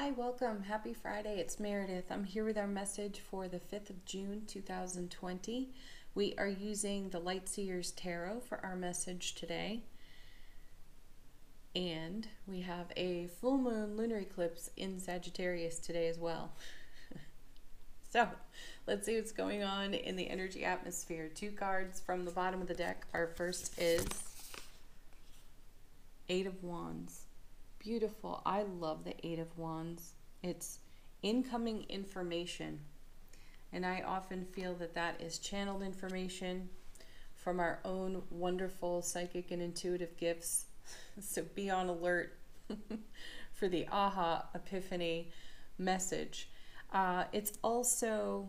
Hi, welcome. Happy Friday. It's Meredith. I'm here with our message for the 5th of June, 2020. We are using the Lightseer's Tarot for our message today. And we have a full moon lunar eclipse in Sagittarius today as well. So let's see what's going on in the energy atmosphere. Two cards from the bottom of the deck. Our first is Eight of Wands. Beautiful. I love the Eight of Wands. It's incoming information. And I often feel that that is channeled information from our own wonderful psychic and intuitive gifts. So be on alert for the aha epiphany message. It's also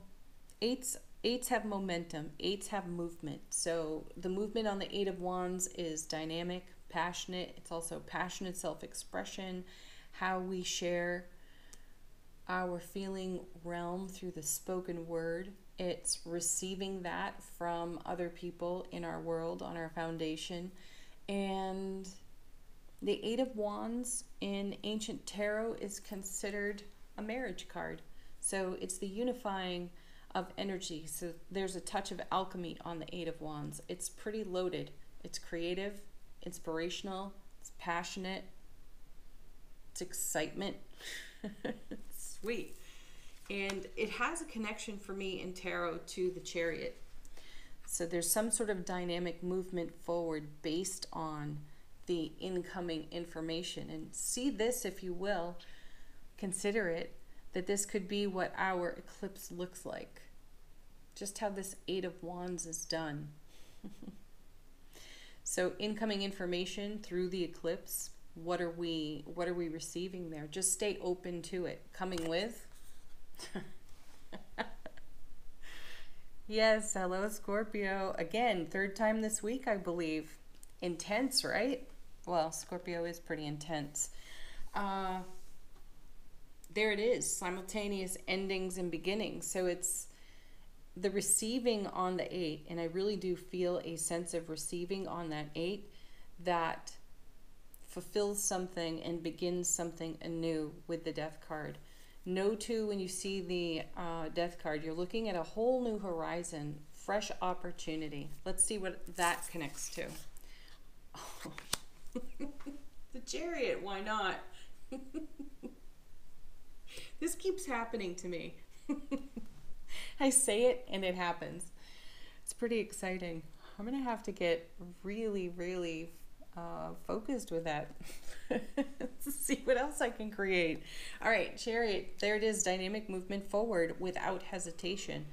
eights have momentum. Eights have movement. So the movement on the Eight of Wands is dynamic, passionate. It's also passionate self-expression, how we share our feeling realm through the spoken word. It's receiving that from other people in our world, on our foundation. And the Eight of Wands in ancient tarot is considered a marriage card. So it's the unifying of energy. So there's a touch of alchemy on the Eight of Wands. It's pretty loaded. It's creative, inspirational, it's passionate, it's excitement. It's sweet. And it has a connection for me in tarot to the Chariot. So there's some sort of dynamic movement forward based on the incoming information. And see this, if you will, consider it, that this could be what our eclipse looks like. Just how this Eight of Wands is done. So incoming information through the eclipse, what are we receiving there? Just stay open to it. Coming with yes, hello Scorpio. Again, third time this week, I believe. Intense, right? Well, Scorpio is pretty intense. There it is, simultaneous endings and beginnings. So it's the receiving on the Eight, and I really do feel a sense of receiving on that Eight that fulfills something and begins something anew with the Death card. Know too, when you see the Death card, you're looking at a whole new horizon, fresh opportunity. Let's see what that connects to. Oh. The Chariot, why not? This keeps happening to me. I say it and it happens. It's pretty exciting. I'm going to have to get really, really focused with that. To see what else I can create. All right, Chariot, there it is. Dynamic movement forward without hesitation.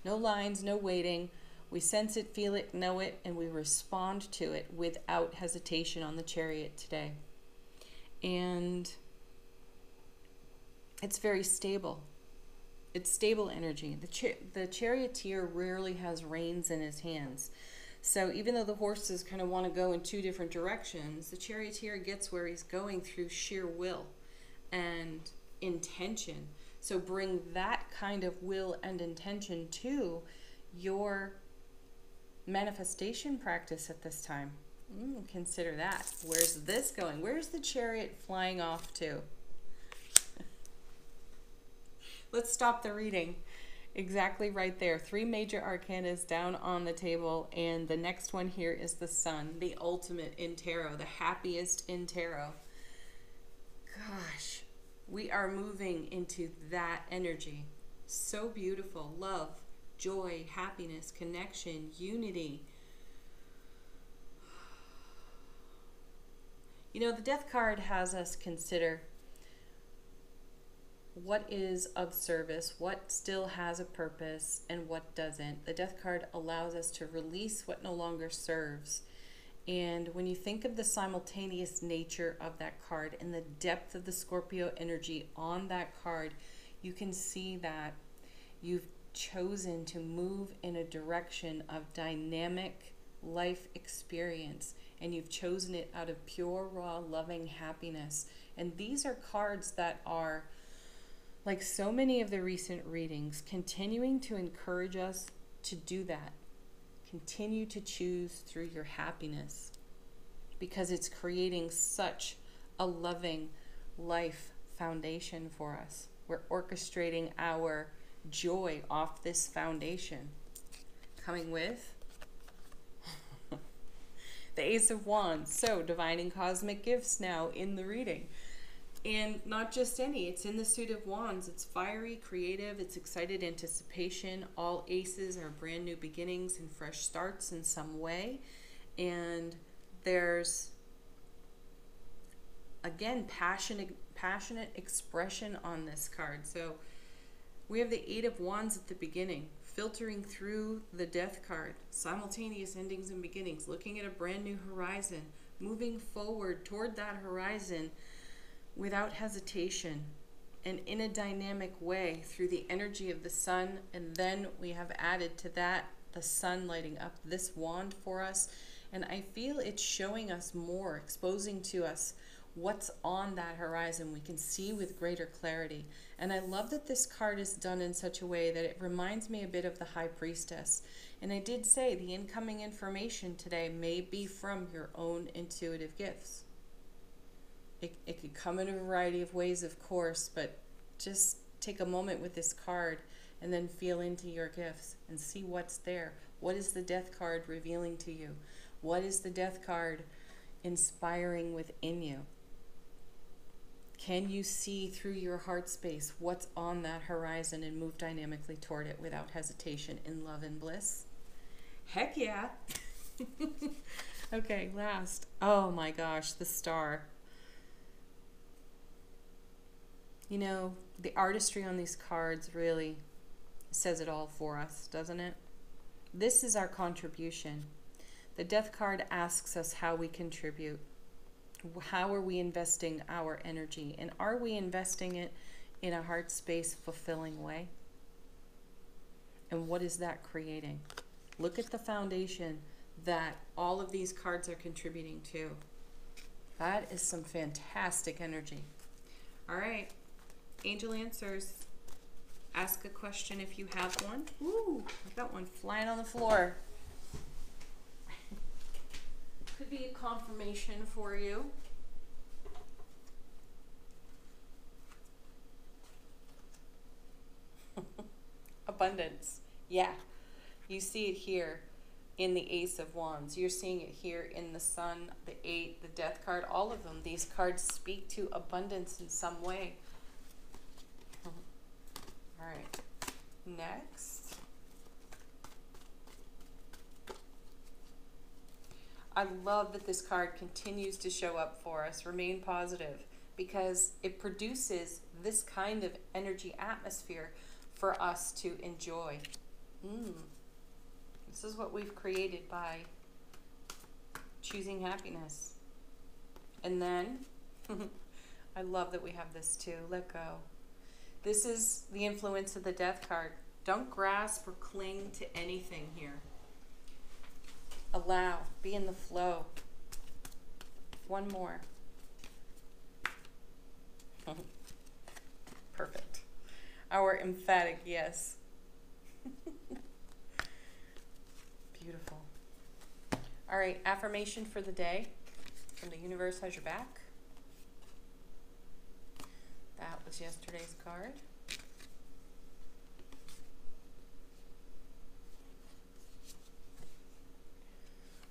No lines, no waiting. We sense it, feel it, know it, and we respond to it without hesitation on the Chariot today. And it's very stable. It's stable energy. The charioteer rarely has reins in his hands. So even though the horses kind of want to go in two different directions, the charioteer gets where he's going through sheer will and intention. So bring that kind of will and intention to your manifestation practice at this time. Consider that. Where's this going? Where's the Chariot flying off to? Let's stop the reading. Exactly right there. Three major arcanas down on the table, and the next one here is the Sun, the ultimate in tarot, the happiest in tarot. Gosh, we are moving into that energy. So beautiful. Love, joy, happiness, connection, unity. You know, the Death card has us consider what is of service, what still has a purpose, and what doesn't. The Death card allows us to release what no longer serves. And when you think of the simultaneous nature of that card and the depth of the Scorpio energy on that card, you can see that you've chosen to move in a direction of dynamic life experience, and you've chosen it out of pure, raw, loving happiness. And these are cards that are, like so many of the recent readings, continuing to encourage us to do that. Continue to choose through your happiness, because it's creating such a loving life foundation for us. We're orchestrating our joy off this foundation. Coming with the Ace of Wands. So divine and cosmic gifts now in the reading. And not just any, it's in the suit of wands. It's fiery, creative, it's excited anticipation. All aces are brand new beginnings and fresh starts in some way. And there's, again, passionate expression on this card. So we have the Eight of Wands at the beginning, filtering through the Death card, simultaneous endings and beginnings, looking at a brand new horizon, moving forward toward that horizon without hesitation and in a dynamic way through the energy of the sun. And then we have added to that the sun lighting up this wand for us. And I feel it's showing us more, exposing to us what's on that horizon. We can see with greater clarity. And I love that this card is done in such a way that it reminds me a bit of the High Priestess. And I did say the incoming information today may be from your own intuitive gifts. It could come in a variety of ways, of course, but just take a moment with this card and then feel into your gifts and see what's there. What is the Death card revealing to you? What is the Death card inspiring within you? Can you see through your heart space what's on that horizon and move dynamically toward it without hesitation in love and bliss? Heck yeah. Okay, last. Oh my gosh, the Star. You know, the artistry on these cards really says it all for us, doesn't it? This is our contribution. The Death card asks us how we contribute. How are we investing our energy? And are we investing it in a heart space fulfilling way? And what is that creating? Look at the foundation that all of these cards are contributing to. That is some fantastic energy. All right. Angel answers. Ask a question if you have one. Ooh, I've got one flying on the floor. Could be a confirmation for you. Abundance. Yeah. You see it here in the Ace of Wands. You're seeing it here in the Sun, the Eight, the Death card, all of them. These cards speak to abundance in some way. All right, next. I love that this card continues to show up for us. Remain positive, because it produces this kind of energy atmosphere for us to enjoy. This is what we've created by choosing happiness. And then, I love that we have this too. Let go. This is the influence of the Death card. Don't grasp or cling to anything here. Allow. Be in the flow. One more. Perfect. Our emphatic yes. Beautiful. All right, affirmation for the day from the universe has your back. That was yesterday's card.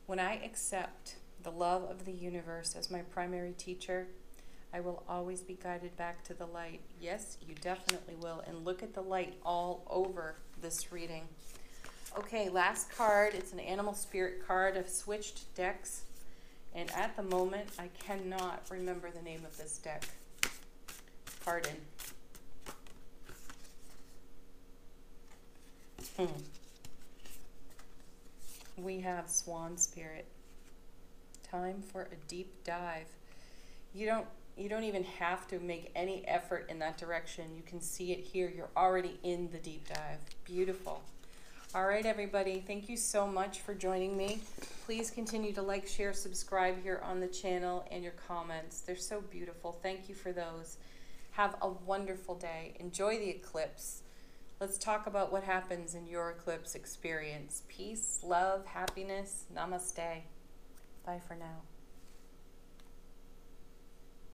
When I accept the love of the universe as my primary teacher, I will always be guided back to the light. Yes, you definitely will. And look at the light all over this reading. Okay, last card. It's an animal spirit card. I've switched decks. And at the moment, I cannot remember the name of this deck. Pardon. We have Swan Spirit. Time for a deep dive. You don't even have to make any effort in that direction. You can see it here. You're already in the deep dive. Beautiful. All right, everybody. Thank you so much for joining me. Please continue to like, share, subscribe here on the channel, and your comments. They're so beautiful. Thank you for those. Have a wonderful day. Enjoy the eclipse. Let's talk about what happens in your eclipse experience. Peace, love, happiness. Namaste. Bye for now.